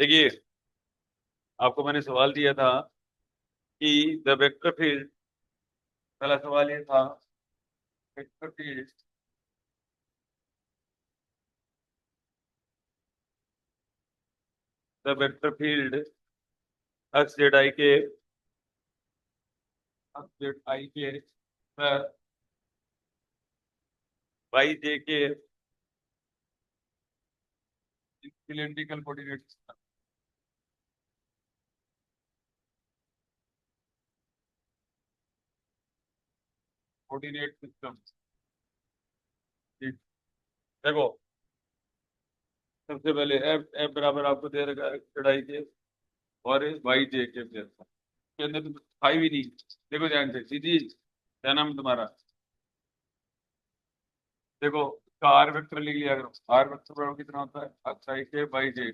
देखिए, आपको मैंने सवाल दिया था कि द वेक्टर फील्ड, पहला सवाल ये था, vector field, the vector field x Z I के, एक्स जेड आई के पर वाई जे के cylindrical coordinate system, coordinate system. देखो, सबसे पहले एफ एफ बराबर आपको दे रखा है चढ़ाई के और वाई जे के के अंदर तो फाइव ही नहीं। देखो ध्यान से, सीधी, क्या नाम है तुम्हारा? देखो, इसका आर वेक्टर लिख लिया करो। आर वेक्टर बराबर कितना होता है? एक्स आई के बाई जे,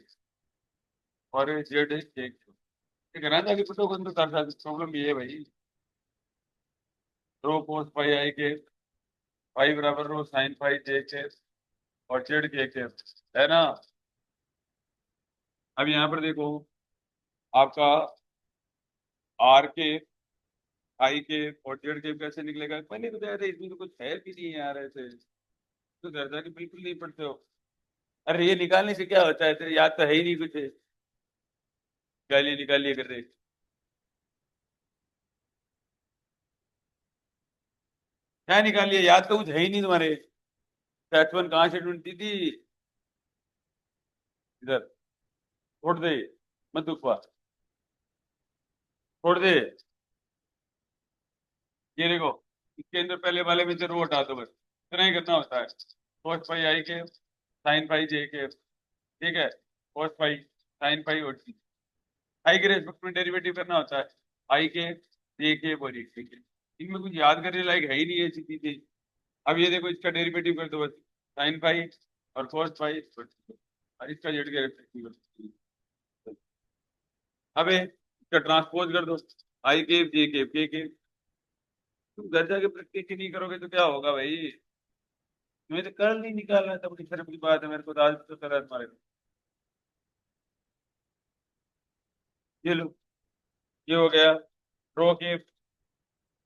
और जेड है जे के। ठीक है ना? ताकि पुटो को अंदर कर सकते। प्रॉब्लम ये है भाई, रो कोस पाई आई के, पाई बराबर रो साइन पाई जे के, और जेड के है ना? अब यहाँ पर देखो, आपका आर के, आई के और जेड के कैसे निकलेगा? पहले तो कह रहे इसमें तो कुछ है भी नहीं है यार ऐसे, तो घर जाके बिल्कुल नहीं पढ़ते हो। अरे ये निकालने से क्या होता है? तेरे याद तो है ही नहीं कुछ, निकालिए कर रहे। क्या निकालिए? याद तो कुछ है ही नहीं तुम्हारे। एच वन कहाँ से ढूंढती थी? इधर छोड़ दे, मत दुखवा, छोड़ दे। ये देखो, इसके अंदर पहले वाले में से रो हटा दो, बस इतना ही करना होता है। cos पाई आई के, साइन पाई जे के, ठीक है, cos पाई, साइन पाई और टी। आई के रेस्पेक्ट में डेरिवेटिव करना होता है, आई के, जे के और एक, ठीक है। इनमें कुछ याद करने लायक है ही नहीं ऐसी चीजें। अब ये देखो, इसका डेरिवेटिव कर दो बस, साइन पाई और cos पाई और इसका जेड के रेस्पेक्टिव। अब इसका ट्रांसपोज कर दो, आई के जे के। तुम घर जाके प्रैक्टिस ही नहीं करोगे तो क्या होगा भाई? तुम्हें तो कर्ल नहीं निकालना था, बड़ी शर्म की बात है। मेरे को तो आज तो करा तुम्हारे को। ये लो, ये हो गया रो के,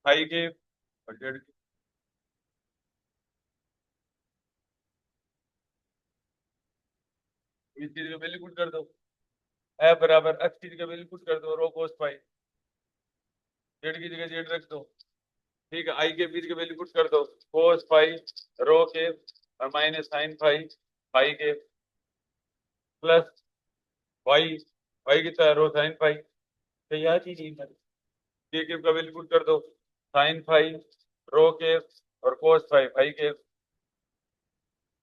फाई के और जेड के। इस चीज का वैल्यू पुट कर दो, ए बराबर एक्स की जगह वैल्यू पुट कर दो, रो कोस फाई, जेड की जगह जेड रख दो। ठीक है, आई के बीच के वैल्यू पुट कर दो, कोस फाई, रो के और माइनस साइन फाई, फाई के प्लस वाई, वाई की तरह रो साइन फाई। तो याद ही नहीं है। के का वैल्यू पुट कर दो, साइन फाई, रो के और कोस फाई, फाई के।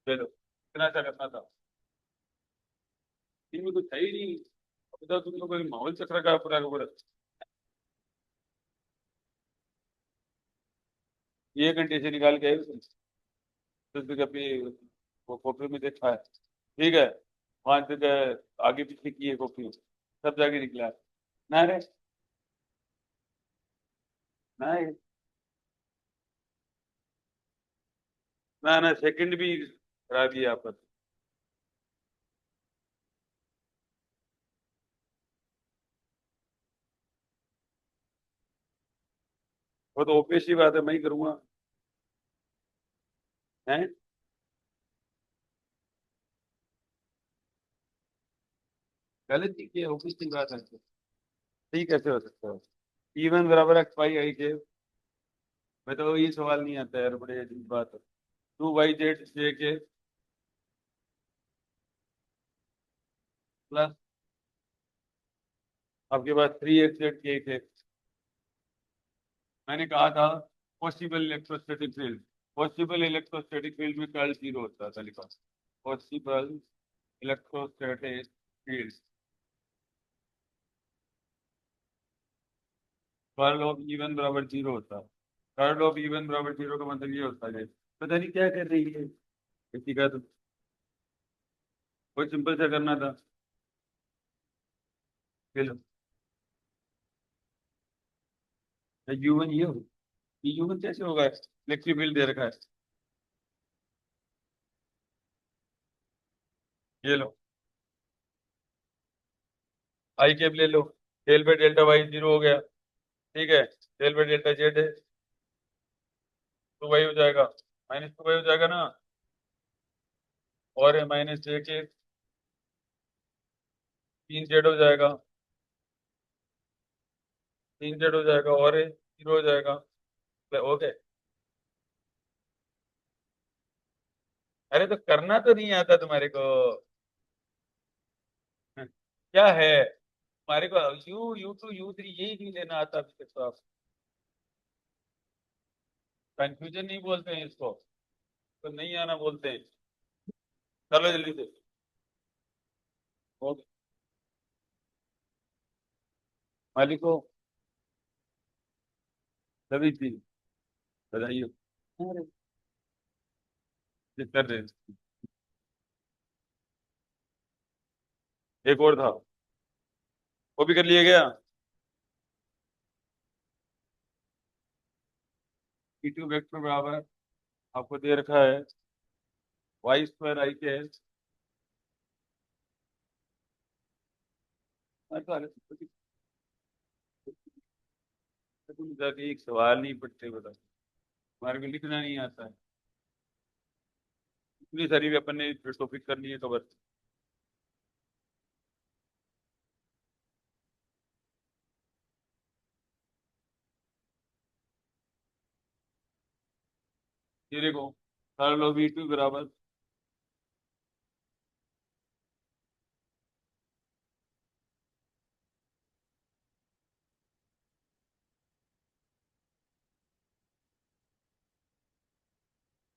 दे दो, इतना सा करना था। इनमें कुछ है ही नहीं। अब बताओ, तुम लोग कोई माहौल चक्र का पूरा का पूरा। ये घंटे से निकाल के आए हो तुम? तो कभी वो कॉपी में देखा है? ठीक है, वहां तक आगे पीछे की है कॉपी, सब जाके निकला है। ना रे, ना ना सेकंड भी खराब ही है आपका। वो तो ओपीएस की बात है, मैं ही करूंगा। हैं? गलत ही किया, ओपीएस की बात है। ठीक कैसे हो सकता है? इवन बराबर एक्स वाई आई के, मैं तो ये सवाल नहीं आता यार, बड़े अजीब बात है। टू वाई जेड जे के प्लस आपके पास थ्री एक्स जेड के थे। मैंने कहा था possible electrostatic field, possible electrostatic field में कर्ल जीरो होता था, लिखा possible electrostatic field, curl of even बराबर जीरो होता है। कर्ल ऑफ इवन बराबर जीरो का मतलब ये होता है, पता नहीं क्या कर रही है किसी का, तो बहुत सिंपल सा करना था। चलो, यू वन ये हो, यू वन कैसे होगा? इलेक्ट्रिक फील्ड दे रखा है, ये लो। आई कैप ले लो, del by delta Y zero हो गया, ठीक है, डेल बाई डेल्टा जेड है टू वाई हो जाएगा, माइनस टू वाई हो जाएगा ना, और है माइनस जे के तीन जेड हो जाएगा, तीन जेड हो जाएगा, और है जीरो हो जाएगा, ओके। अरे तो करना तो नहीं आता तुम्हारे को, क्या है तुम्हारे को, U U two U three यही नहीं लेना आता अभी तक तो आप, कंफ्यूजन नहीं बोलते हैं इसको, तो नहीं आना बोलते हैं। चलो जल्दी से, ओके। मालिको सभी चीज बताइए, अरे ये कर रहे हैं। एक और था, वो भी कर लिया गया। P2 वेक्टर बराबर आपको दे रखा है वाई स्क्वायर आई के एस। जाके एक सवाल नहीं पढ़ते, बता हमारे को लिखना नहीं आता है, इतनी सारी भी अपन ने टॉपिक करनी है कवर। ये देखो, कर लो V2 बराबर,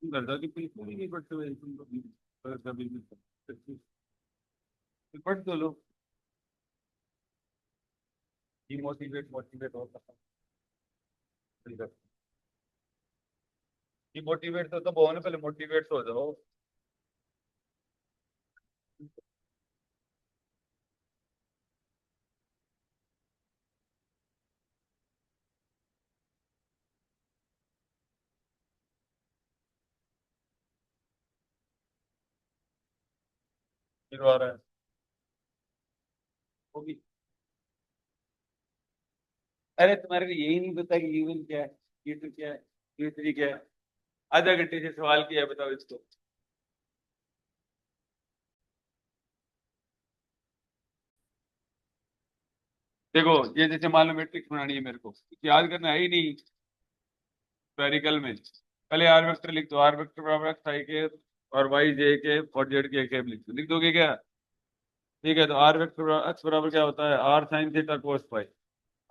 करता कि बिल्कुल ही नहीं पढ़ते हुए तुम लोग, कभी भी पढ़ तो लो, डिमोटिवेट मोटिवेट हो सकता है, डिमोटिवेट तो तब हो ना, पहले मोटिवेट तो हो जाओ। फिर आ रहा है होगी। अरे तुम्हारे को यही नहीं पता कि U1 क्या है, U2 क्या है, U3 क्या है, आधा घंटे से सवाल किया है, बताओ इसको। देखो, ये जैसे मान लो मैट्रिक्स बनानी है मेरे को, याद करना है ही नहीं स्फेरिकल में, पहले आर वेक्टर लिख दो, आर वेक्टर बराबर एक्स आई के और वाई जे के और जेड के कैप लिख दो, लिख दोगे क्या? ठीक है, तो आर वेक्टर एक्स बराबर क्या होता है, R sine theta cos phi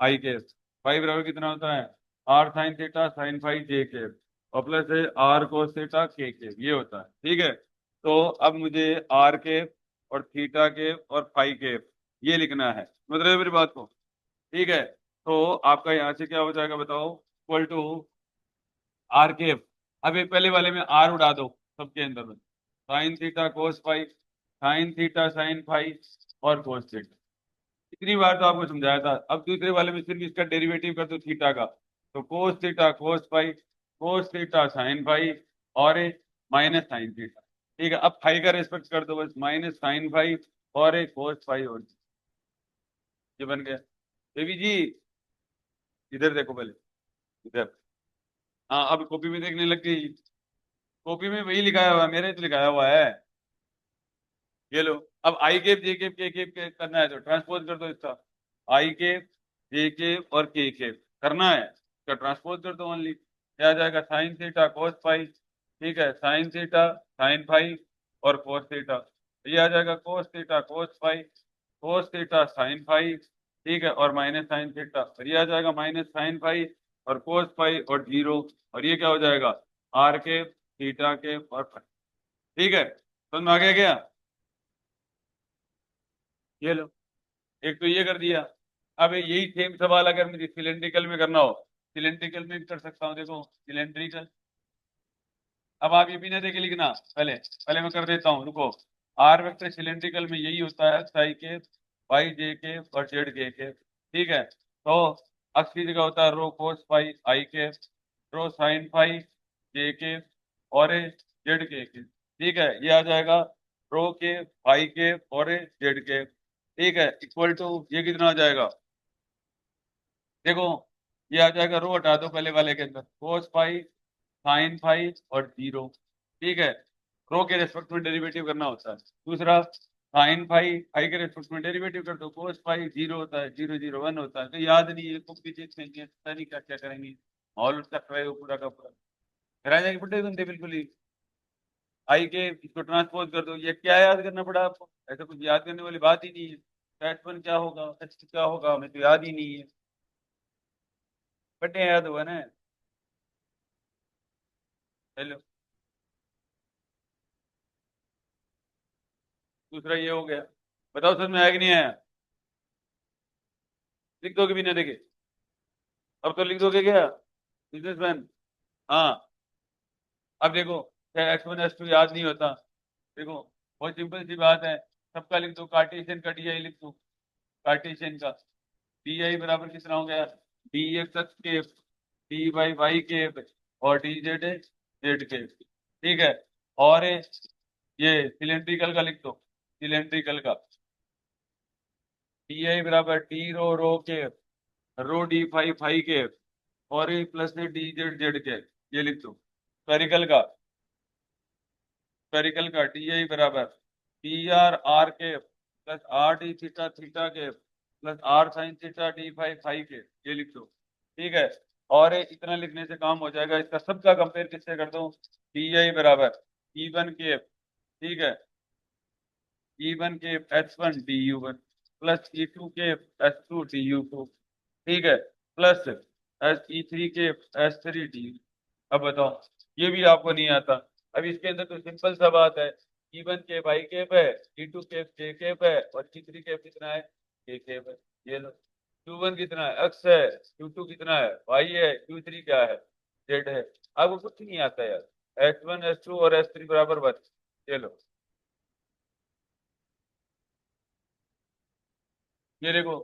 I के, फाई बराबर कितना होता है, R sine theta sine phi J के, और प्लस है आर कोस थीटा के, ये होता है, ठीक है। तो अब मुझे आर के और थीटा के और फाई के ये लिखना है, मतलब मेरी बात को, ठीक है। तो आपका यहाँ से क्या हो जाएगा बताओ, इक्वल टू आर के, अब ये पहले वाले में आर उड़ा दो सबके अंदर में, sine theta cos phi, sine theta sine phi और कोस थीटा, इतनी बार तो आपको समझाया था। अब दूसरे वाले में सिर्फ इसका डेरिवेटिव कर दो थीटा का, तो cos theta cos phi, cos theta sine phi, और माइनस साइन थीटा, ठीक है। अब फाई का रेस्पेक्ट कर दो बस, माइनस साइन फाई और एक कोस फाई, और ये बन गया। देवी जी इधर देखो पहले, इधर, हाँ अब कॉपी में देखने लग गई, कॉपी में वही लिखाया हुआ है, मेरे तो लिखाया हुआ है, ये लो। अब आई केप जे केप के केप के करना है तो ट्रांसपोज कर दो इसका, आई केप जे केप और के केप करना है, इसका ट्रांसपोज कर दो ओनली, क्या आ जाएगा, साइन थीटा कोस फाई, ठीक है, साइन थीटा साइन फाई और कोस थीटा, तो ये आ जाएगा cos theta cos phi, cos theta sine phi, ठीक है, और माइनस साइन थीटा, और ये आ जाएगा माइनस साइन फाई और कोस फाई और जीरो, और ये क्या हो जाएगा, आर के थीटा के और फाई, ठीक है, समझ में आ गया क्या? ये लो, एक तो ये कर दिया। अब यही सेम सवाल अगर मुझे सिलेंड्रिकल में करना हो, सिलेंड्रिकल में भी कर सकता हूँ, देखो सिलेंड्रिकल, अब आप ये भी ना देखे लिखना, पहले पहले मैं कर देता हूँ, रुको। आर वेक्टर सिलेंड्रिकल में यही होता है, साई के वाई जे के और जेड के, ठीक है। तो अक्स की जगह होता है रो कोस फाई आई के, रो साइन फाई जे के, और जेड के, ठीक है, ये आ जाएगा रो के फाई के और जेड के, ठीक है, इक्वल टू ये कितना हो जाएगा, देखो ये आ जाएगा, रो हटा दो पहले वाले के अंदर, कोस फाई साइन फाई और जीरो। ठीक है, रो के रेस्पेक्ट में डेरिवेटिव करना होता है। दूसरा साइन फाई, फाई के रेस्पेक्ट में डेरिवेटिव कर दो, कोस फाई जीरो होता है, जीरो जीरो वन होता है। तो याद नहीं है, कुछ भी चीज नहीं है, पता नहीं क्या क्या करेंगे, माहौल उसका खराब हो पूरा का पूरा, फिर आ जाएगी पुट्टे बनते बिल्कुल ही। आई के इसको ट्रांसपोज कर दो, ये क्या याद करना पड़ा आपको, ऐसा कुछ याद करने वाली बात ही नहीं है। एच वन क्या होगा, एच टू क्या होगा, हमें तो याद ही नहीं है, बटे याद हुआ ना। हेलो, दूसरा ये हो गया, बताओ समझ में आया कि नहीं आया, लिख दोगे भी ना देखे, अब तो लिख दोगे क्या बिजनेसमैन। हाँ, अब देखो, एक्स वन एक्स टू याद नहीं होता, देखो बहुत सिंपल सी बात है, सबका लिख दो, कार्टेशियन का डी आई लिख दो, कार्टेशियन का डी आई बराबर कितना हो गया, डी एक्स एक्स के, डी वाई वाई के, और डी जेड जेड के। ठीक है, और ये सिलेंड्रिकल का लिख दो, सिलेंड्रिकल का डी आई बराबर डी रो रो के, रो डी फाई फाई के, और ये प्लस डी जेड जेड के, ये लिख दो। स्फेरिकल का, स्फेरिकल का डी आई बराबर डी आर आर के plus R D theta theta के plus R sine theta D phi phi के, ये लिख दो। ठीक है, और ये इतना लिखने से काम हो जाएगा, इसका सबका कंपेयर किससे कर दो, डी आई बराबर ई वन के, ठीक है, ई वन के H one D U one plus E two के H two D U two, ठीक है, प्लस एच ई थ्री के एच थ्री डी। अब बताओ, ये भी आपको नहीं आता। अब इसके अंदर तो सिंपल सा बात है, ई वन के वाई केप है, ई टू केप जे केप है, और ई थ्री केप कितना है, के केप है। ये लो, क्यू वन कितना है, एक्स है, क्यू टू कितना है, वाई है, क्यू थ्री क्या है, जेड है। आपको कुछ नहीं आता यार, एच वन एच टू और एच थ्री बराबर वन। ये लो, ये देखो,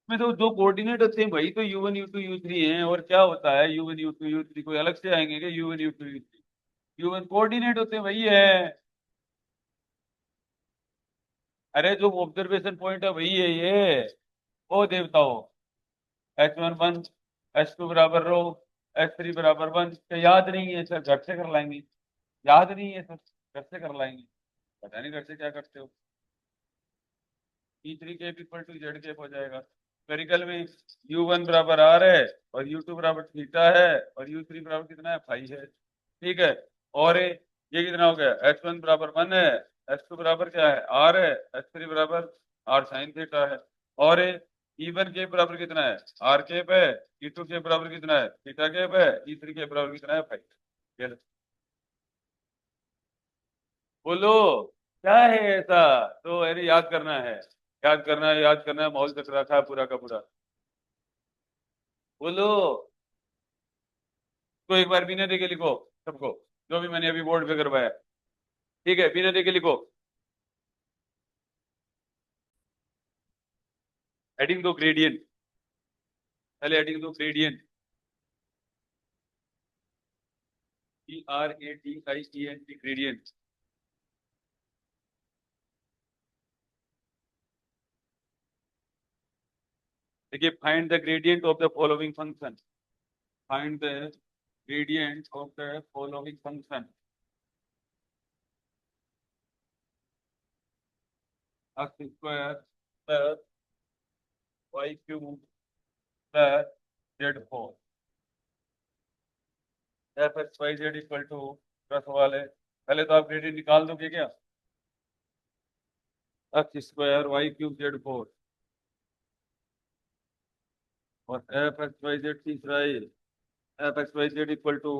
में तो दो कोऑर्डिनेट होते हैं भाई, तो U one U two U three है, और क्या होता है U one U two U three, कोई अलग से आएंगे क्या U one U two U three, U one coordinate होते हैं, वही है। अरे जो ऑब्जर्वेशन पॉइंट है वही है ये, ओ देवताओं, H one one, H two बराबर रो, एच थ्री बराबर वन, क्या याद नहीं है सर, घर से कर लाएंगे, याद नहीं है सर, घर से कर लाएंगे, पता नहीं घर से क्या करते हो। E three cap equal to Z cap हो जाएगा, स्फेरिकल में यू वन बराबर आर है, और यू टू बराबर थीटा है, और यू थ्री बराबर कितना है, फाइव है। ठीक है, और ये कितना हो गया, एच वन बराबर वन है, एच टू बराबर क्या है, आर है, एच थ्री बराबर आर साइन थीटा है, और ई वन के बराबर कितना है, आर केप है, ई टू के बराबर कितना है, थीटा केप है, ई थ्री के बराबर कितना है, फाइव। ये लो, बोलो क्या है ऐसा, तो अरे याद करना है, याद करना है, याद करना है, माहौल तक रखा है पूरा का पूरा। बोलो, तो एक बार बिना देखे लिखो सबको, जो भी मैंने अभी बोर्ड पे करवाया। ठीक है, बिना देखे लिखो, हेडिंग दो ग्रेडियंट, पहले हेडिंग दो ग्रेडियंट, GRADIENT ग्रेडियंट। देखिए, find the gradient of the following function, find the gradient of the following function, X square plus Y cube plus Z four, F X Y Z equal to plus वाले, पहले तो आप gradient निकाल दोगे क्या, X square Y cube Z four, और F X Y Z तीसरा है, F X Y Z equal to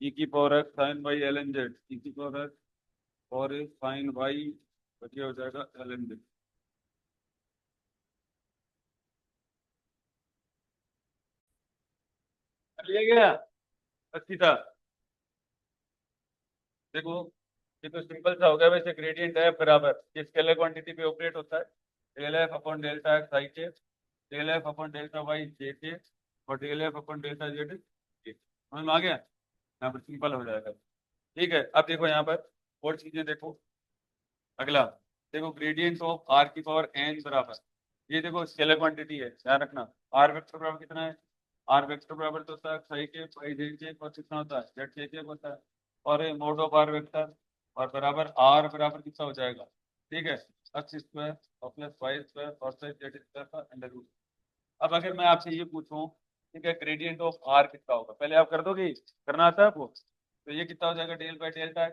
E की power X sine Y L N Z, ई की पावर एक्स और साइन वाई, बचिए हो जाएगा एल एन जेड। कर लिया गया, अच्छी था। देखो, ये तो सिंपल सा हो गया, वैसे ग्रेडियंट है बराबर ये स्केलर क्वांटिटी पे ऑपरेट होता है, del F upon delta X I के, del F upon delta Y J के, और del F upon delta Z के, समझ में आ गया, यहाँ पर सिंपल हो जाएगा। ठीक है, अब देखो यहाँ पर और चीजें देखो, अगला देखो ग्रेडियंट ऑफ आर की पावर एन बराबर, ये देखो स्केलर क्वांटिटी है, ध्यान रखना। आर वेक्टर बराबर कितना है, आर वेक्टर बराबर तो होता है xi के पाई जेड के, और कितना होता है जेड के होता है, और मोड ऑफ आर वेक्टर, और बराबर आर बराबर कितना हो जाएगा, ठीक है, एक्स स्क्वायर और प्लस वाई स्क्वायर और प्लस जेड स्क्वायर का अंडर रूट। अब अगर मैं आपसे ये पूछूं, ठीक है, ग्रेडियंट ऑफ आर कितना होगा, पहले आप कर दोगे, करना आता है आपको, तो ये कितना हो जाएगा डेल बाई डेल्टा है,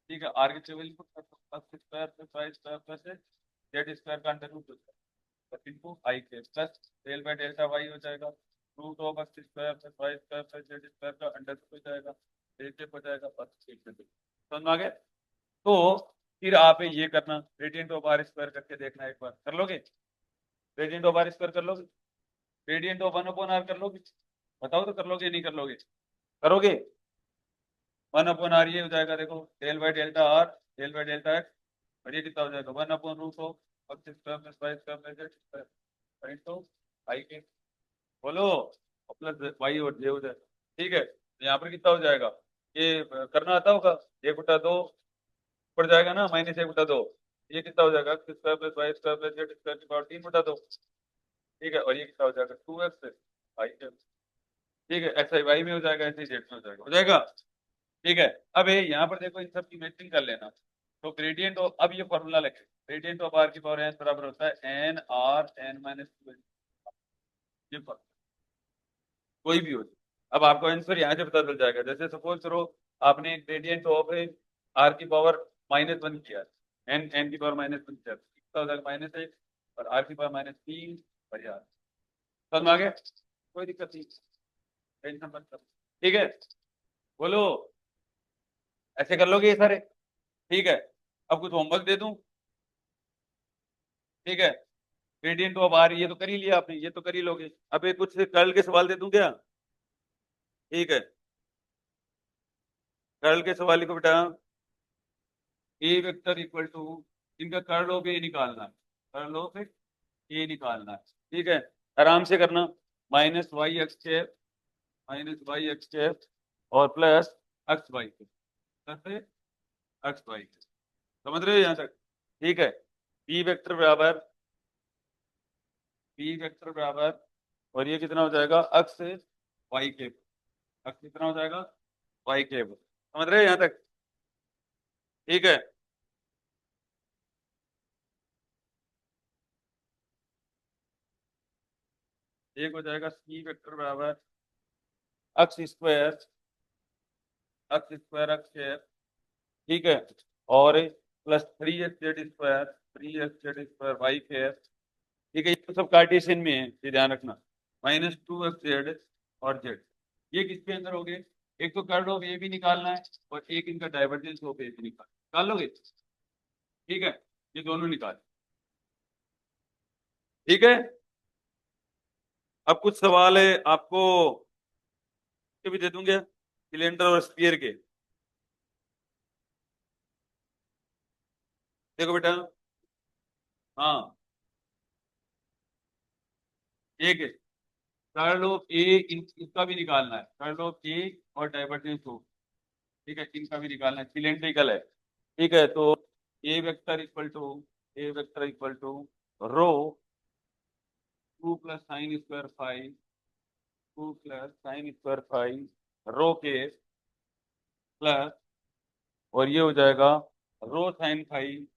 ठीक है, आर के value X square plus Y square plus Z square का अंडर रूट हो जाएगा इनटू आई के plus del by delta Y हो जाएगा root of X square plus Y square plus Z square का अंडर रूट हो जाएगा, डेल हो जाएगा बस एक से समझ में आ गया। तो फिर आप ये करना, ग्रेडियंट ऑफ आर स्क्वायर करके देखना, एक बार कर लोगे, ग्रेडियंट ऑफ आर स्क्वायर कर लोगे, gradient of one upon R कर लोगे, बताओ तो कर लोगे नहीं कर लोगे, करोगे, वन अपॉन आर ये हो जाएगा, देखो del by delta R del by delta X, और ये कितना हो जाएगा one upon root of X square plus Y square plus Z square into I के, बोलो, प्लस वाई और जे हो जाएगा, ठीक है, तो यहाँ पर कितना हो जाएगा, ये करना आता होगा, एक बटा दो पड़ जाएगा ना, माइनस एक बटा दो, ये कितना हो जाएगा x square plus Y square plus Z square की पावर तीन बटा दो, ठीक है, और ये कितना हो जाएगा टू एक्स आई के, ठीक है, एक्स आई वाई में हो जाएगा, ऐसे जेड में हो जाएगा, ठीक है। अब ये यहाँ पर देखो इन सब की मैचिंग कर लेना, तो ग्रेडियंट ऑफ, अब ये फॉर्मूला लगे, ग्रेडियंट ऑफ आर की पावर एन बराबर होता है एन आर एन माइनस, ये कोई भी हो, अब आपको आंसर यहाँ से पता चल जाएगा, जैसे सपोज करो आपने ग्रेडियंट ऑफ आर की पावर -1 किया, एन एन की पावर -1 किया, कितना हो जाएगा -1, और आर की पावर -3, और यार समझ में आ गया, कोई दिक्कत नहीं, टेंशन मत करो, ठीक है, बोलो, ऐसे कर लोगे ये सारे, ठीक है। अब कुछ होमवर्क दे दूं, ठीक है, ग्रेडियंट ऑफ आर ये तो कर ही लिया आपने, ये तो कर ही लोगे, अब एक कुछ कर्ल के सवाल दे दूं क्या, ठीक है, कर्ल के सवाल लिखो बेटा, ए वेक्टर इक्वल टू, इनका कर्ल ऑफ ए निकालना है, कर्ल ऑफ ए निकालना है, ठीक है, आराम से करना, minus y x cap, minus y x cap और plus x y k, plus x y k, समझ रहे हो यहाँ तक, ठीक है, पी वेक्टर बराबर, पी वेक्टर बराबर, और ये कितना हो जाएगा एक्स वाई कैप, एक्स कितना हो जाएगा वाई कैप, समझ रहे हो यहाँ तक, ठीक है, एक हो जाएगा सी वेक्टर बराबर x square, x square x cap, ठीक है, और plus 3 x z square, 3 x z square y cap, ठीक है, ये तो सब कार्टेशियन में है, ये ध्यान रखना, -2 एक्स जेड और जेड, ये किसके अंदर हो गए, एक तो कर्ल ऑफ ए भी निकालना है, और एक इनका डाइवर्जेंस ऑफ ए भी निकाल लोगे, ठीक है, ये दोनों निकाल, ठीक है। अब कुछ सवाल है आपको के भी दे दूंगे, सिलेंडर और स्फीयर के, देखो बेटा, हाँ, एक है कर्ल ऑफ ए, इसका भी निकालना है, कर्ल ऑफ ए और डाइवर्जेंस ऑफ, ठीक है, इनका भी निकालना है, सिलेंड्रिकल है, ठीक है, तो A vector equal to, A vector equal to rho 2 + sin² 5, 2 + sin² 5 rho के प्लस, और ये हो जाएगा रो sin 5,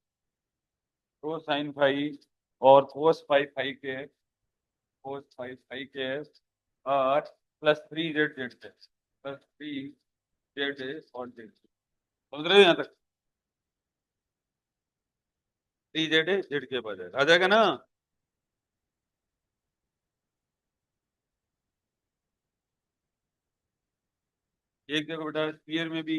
रो sin 5 और cos 5 के, cos 5 के, और +3 z z, +3 z और z, समझ रहे हो यहाँ तक, 3 z z के बाद आ जाएगा ना, एक देखो बेटा स्फीयर में भी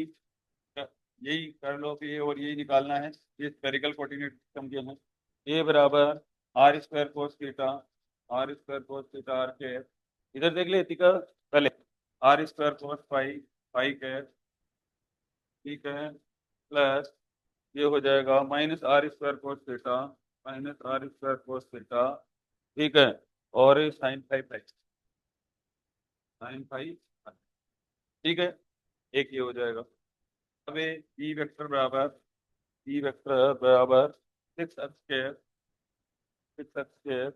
यही कर लो कि और यही निकालना है, ये स्फेरिकल कोऑर्डिनेट सिस्टम के हैं, ए बराबर r² cos θ, r² cos θ are के, इधर देख ले इतिका पहले, r² cos φ ठीक है, प्लस ये हो जाएगा -r² cos θ, -r² cos θ, ठीक है, और sin 5, ठीक है, एक ये हो जाएगा। अब ई वेक्टर बराबर 6x² 6x²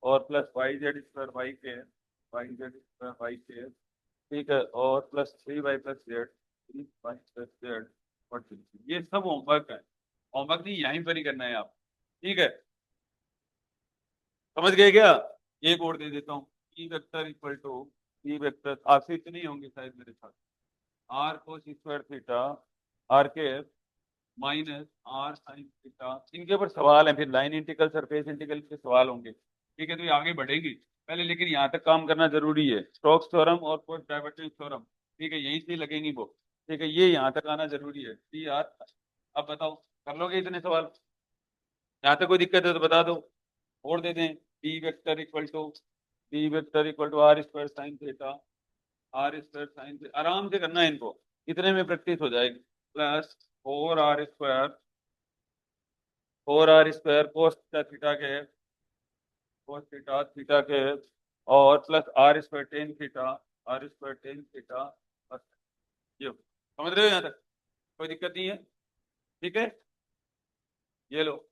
और प्लस YZ² YZ² ठीक है, और plus 3y plus Z 3y plus Z और 3। ये सब होमवर्क है, होमवर्क नहीं यहीं पर ही करना है आप, ठीक है, समझ गए क्या? एक और दे देता हूँ, e vector equal to e vector, आपसे इतने ही होंगे शायद मेरे साथ, r cos square theta r के माइनस आर साइन थीटा। इनके ऊपर सवाल है, फिर लाइन इंटीग्रल सरफेस इंटीग्रल के सवाल होंगे, ठीक है, तो ये आगे बढ़ेंगे पहले, लेकिन यहाँ तक काम करना जरूरी है। स्टोक्स थ्योरम और कोस डाइवर्जेंस थ्योरम, ठीक है, यहीं से लगेंगी वो, ठीक है, ये यहाँ तक आना जरूरी है। टी आर, अब बताओ कर लोगे इतने सवाल? यहाँ तक कोई दिक्कत है तो बता दो, और दे दें। B vector equal to r square sine theta r square sine theta, आराम से करना है इनको, इतने में प्रैक्टिस हो जाएगी। Plus 4r square cos theta के कोस थीटा थीटा के और plus r square tan theta बस, ये समझ रहे हो यहाँ तक? कोई दिक्कत नहीं है, ठीक है, ये लो